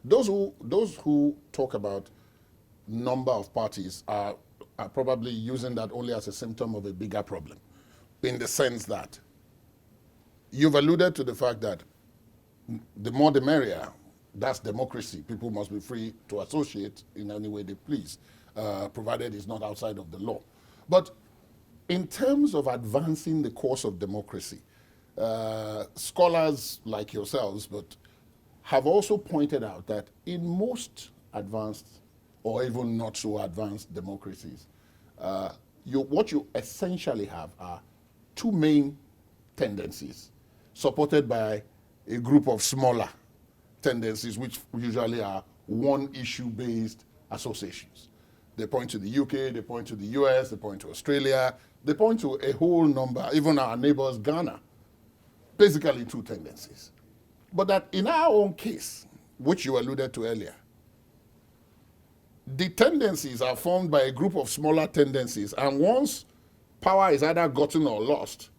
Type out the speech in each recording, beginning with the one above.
those who talk about number of parties are probably using that only as a symptom of a bigger problem, in the sense that you've alluded to the fact that the more the merrier. That's democracy. People must be free to associate in any way they please, provided it's not outside of the law. But in terms of advancing the course of democracy, scholars like yourselves, but have also pointed out that in most advanced or even not so advanced democracies, what you essentially have are two main tendencies, supported by a group of smaller tendencies, which usually are one-issue-based associations. They point to the UK, they point to the US, they point to Australia, they point to a whole number, even our neighbors, Ghana. Basically two tendencies. But that in our own case, which you alluded to earlier, the tendencies are formed by a group of smaller tendencies, and once power is either gotten or lost,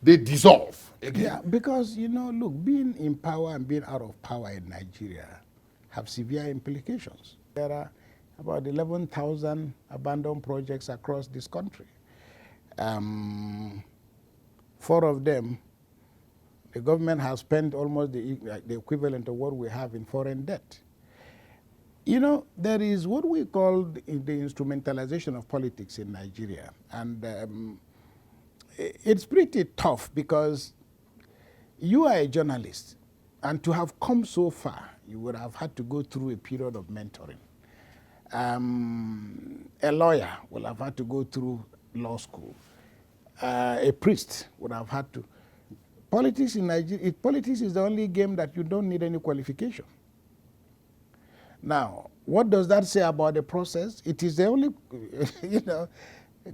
they dissolve again. Yeah, because, look, being in power and being out of power in Nigeria have severe implications. There are about 11,000 abandoned projects across this country. 4 of them, the government has spent almost the equivalent of what we have in foreign debt. There is what we call the instrumentalization of politics in Nigeria. And it's pretty tough because you are a journalist, and to have come so far, you would have had to go through a period of mentoring. A lawyer will have had to go through law school. A priest would have had to. Politics in Nigeria, politics is the only game that you don't need any qualification. Now, what does that say about the process? It is the only,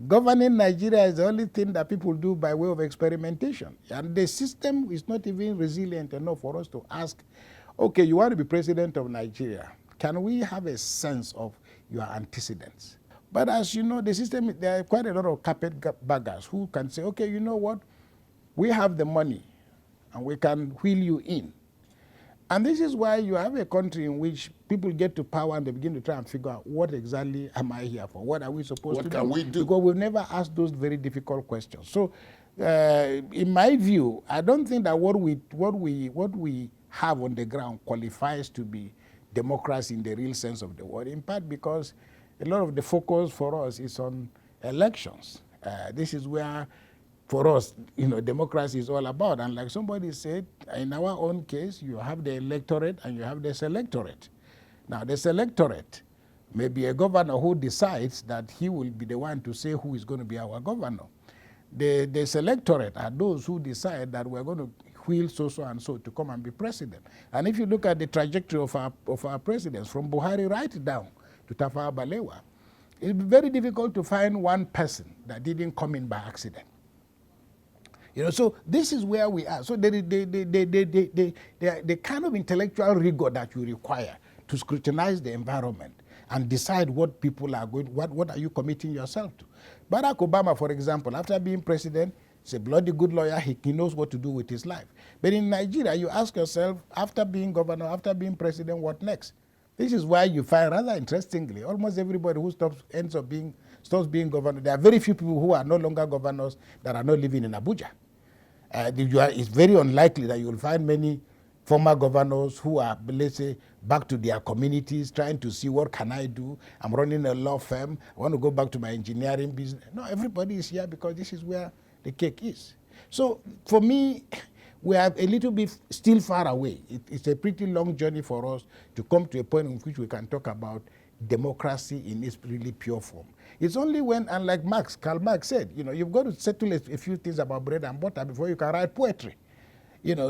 governing Nigeria is the only thing that people do by way of experimentation. And the system is not even resilient enough for us to ask, okay, you want to be president of Nigeria. Can we have a sense of your antecedents? But as you know, the system, there are quite a lot of carpetbaggers who can say, okay, you know what? We have the money and we can wheel you in. And this is why you have a country in which people get to power and they begin to try and figure out, what exactly am I here for? What are we supposed to do? What can we do? Because we've never asked those very difficult questions. So in my view, I don't think that what we have on the ground qualifies to be democracy in the real sense of the word, in part because a lot of the focus for us is on elections. This is where, for us, democracy is all about. And like somebody said, in our own case, you have the electorate and you have the selectorate. Now, the selectorate may be a governor who decides that he will be the one to say who is going to be our governor. The selectorate are those who decide that we're going to wheel so and so to come and be president. And if you look at the trajectory of our presidents, from Buhari right down to Tafawa Balewa, it's very difficult to find one person that didn't come in by accident. So this is where we are. So the kind of intellectual rigor that you require to scrutinize the environment and decide what people are going, what are you committing yourself to. Barack Obama, for example, after being president, is a bloody good lawyer. He knows what to do with his life. But in Nigeria, you ask yourself, after being governor, after being president, what next? This is why you find, rather interestingly, almost everybody who stops being governor. There are very few people who are no longer governors that are not living in Abuja. It's very unlikely that you will find many former governors who are, let's say, back to their communities, trying to see what can I do. I'm running a law firm. I want to go back to my engineering business. No, everybody is here because this is where the cake is. So for me, we are a little bit still far away. It's a pretty long journey for us to come to a point in which we can talk about democracy in its really pure form. It's only when, and like Karl Marx said, you've got to settle a few things about bread and butter before you can write poetry.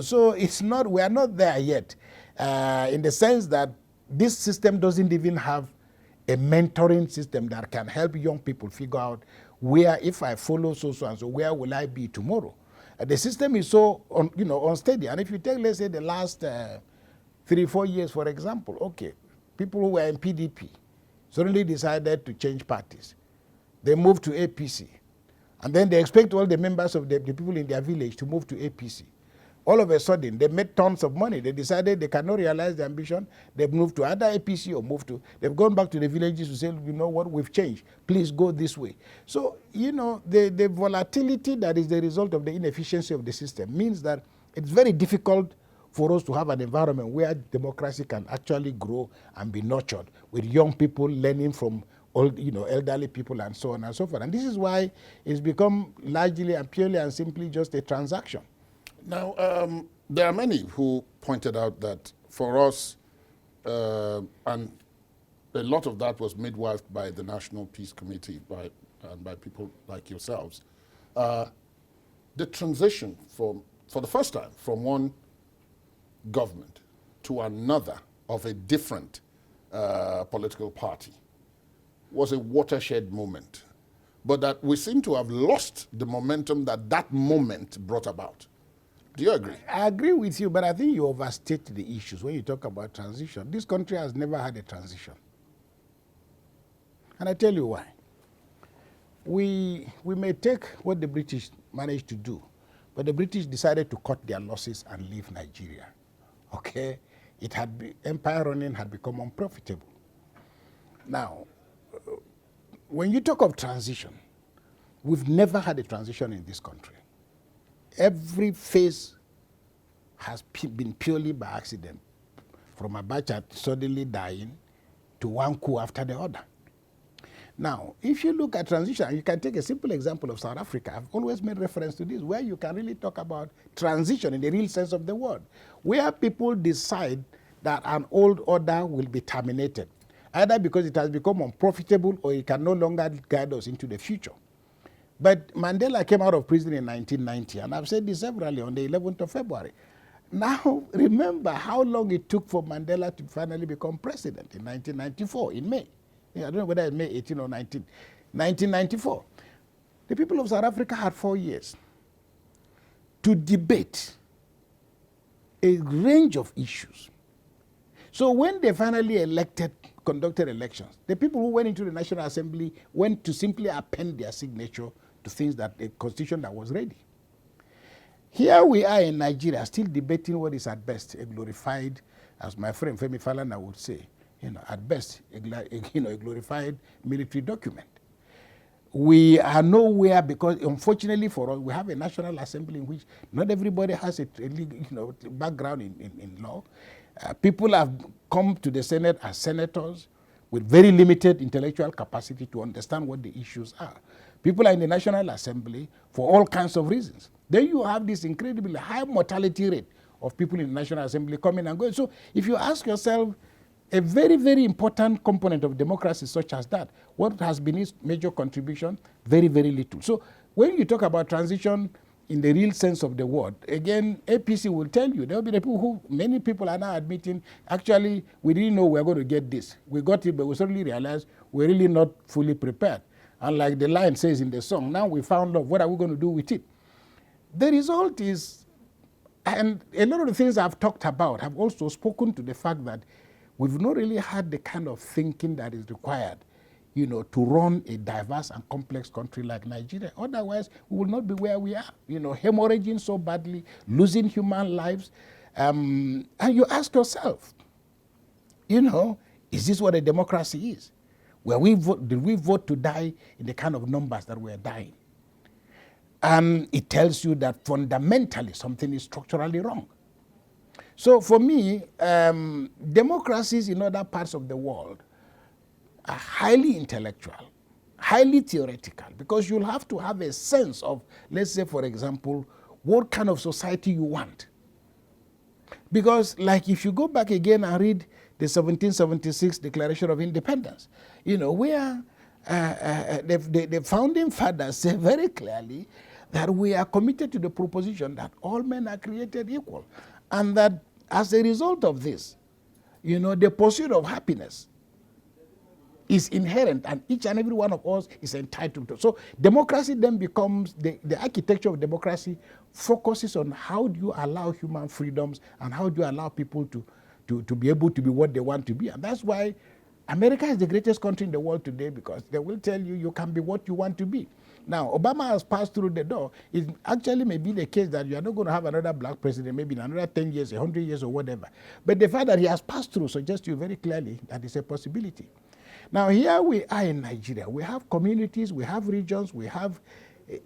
So we are not there yet, in the sense that this system doesn't even have a mentoring system that can help young people figure out where, if I follow so and so, where will I be tomorrow? The system is so unsteady. And if you take, let's say, the last 3-4 years, for example, okay, people who were in PDP suddenly decided to change parties. They moved to APC. And then they expect all the members of the people in their village to move to APC. All of a sudden, they made tons of money. They decided they cannot realize their ambition. They've moved to other APC or they've gone back to the villages to say, you know what, we've changed. Please go this way. So, the volatility that is the result of the inefficiency of the system means that it's very difficult for us to have an environment where democracy can actually grow and be nurtured with young people learning from old, elderly people and so on and so forth. And this is why it's become largely and purely and simply just a transaction. Now, there are many who pointed out that for us, and a lot of that was midwifed by the National Peace Committee and by people like yourselves, the transition for the first time from one government to another of a different political party was a watershed moment, but that we seem to have lost the momentum that moment brought about. Do you agree? I agree with you, but I think you overstate the issues when you talk about transition. This country has never had a transition. And I tell you why. We may take what the British managed to do, but the British decided to cut their losses and leave Nigeria. Okay? Empire running had become unprofitable. Now, when you talk of transition, we've never had a transition in this country. Every phase has been purely by accident, from Abacha suddenly dying to one coup after the other. Now, if you look at transition, you can take a simple example of South Africa. I've always made reference to this, where you can really talk about transition in the real sense of the word, where people decide that an old order will be terminated, either because it has become unprofitable or it can no longer guide us into the future. But Mandela came out of prison in 1990, and I've said this severally on the 11th of February. Now, remember how long it took for Mandela to finally become president in 1994, in May. I don't know whether it's May 18 or 19. 1994. The people of South Africa had 4 years to debate a range of issues. So when they finally conducted elections, the people who went into the National Assembly went to simply append their signature to things that a constitution that was ready. Here we are in Nigeria still debating what is at best a glorified, as my friend Femi Falana would say, at best a glorified military document. We are nowhere because, unfortunately for us, we have a National Assembly in which not everybody has a background in law. People have come to the Senate as senators with very limited intellectual capacity to understand what the issues are. People are in the National Assembly for all kinds of reasons. Then you have this incredibly high mortality rate of people in the National Assembly coming and going. So if you ask yourself, a very, very important component of democracy such as that, what has been its major contribution? Very, very little. So when you talk about transition in the real sense of the word, again, APC will tell you, there will be the people who, many people are now admitting, actually, we didn't know we were going to get this. We got it, but we suddenly realized we're really not fully prepared. And like the line says in the song, now we found love, what are we going to do with it? The result is, and a lot of the things I've talked about have also spoken to the fact that we've not really had the kind of thinking that is required, to run a diverse and complex country like Nigeria. Otherwise, we will not be where we are, hemorrhaging so badly, losing human lives. And you ask yourself, is this what a democracy is? Did we vote to die in the kind of numbers that we're dying? And it tells you that fundamentally something is structurally wrong. So for me, democracies in other parts of the world are highly intellectual, highly theoretical, because you'll have to have a sense of, let's say, for example, what kind of society you want. Because, like, if you go back again and read the 1776 Declaration of Independence, where the founding fathers say very clearly that we are committed to the proposition that all men are created equal. And that as a result of this, the pursuit of happiness is inherent, and each and every one of us is entitled to. So democracy then becomes, the architecture of democracy focuses on how do you allow human freedoms and how do you allow people to be able to be what they want to be. And that's why America is the greatest country in the world today, because they will tell you you can be what you want to be. Now, Obama has passed through the door. It actually may be the case that you are not going to have another black president, maybe in another 10 years, 100 years, or whatever. But the fact that he has passed through suggests to you very clearly that it's a possibility. Now, here we are in Nigeria. We have communities, we have regions, we have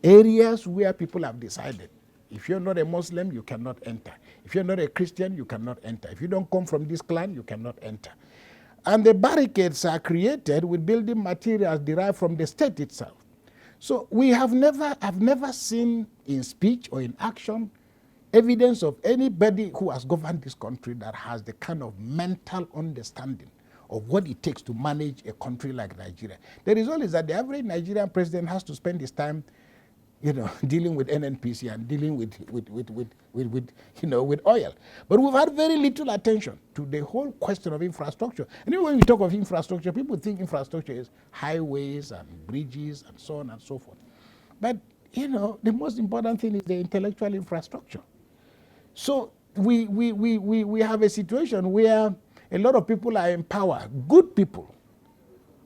areas where people have decided, if you're not a Muslim, you cannot enter. If you're not a Christian, you cannot enter. If you don't come from this clan, you cannot enter. And the barricades are created with building materials derived from the state itself. So we have never seen in speech or in action evidence of anybody who has governed this country that has the kind of mental understanding of what it takes to manage a country like Nigeria. The result is that the average Nigerian president has to spend his time, dealing with NNPC and dealing with oil. But we've had very little attention to the whole question of infrastructure. And even when we talk of infrastructure, people think infrastructure is highways and bridges and so on and so forth. But, the most important thing is the intellectual infrastructure. So we have a situation where a lot of people are in power, good people,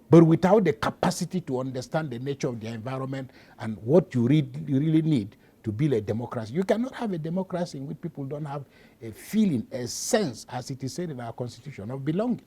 but without the capacity to understand the nature of their environment and what you really need to build a democracy. You cannot have a democracy in which people don't have a feeling, a sense, as it is said in our constitution, of belonging.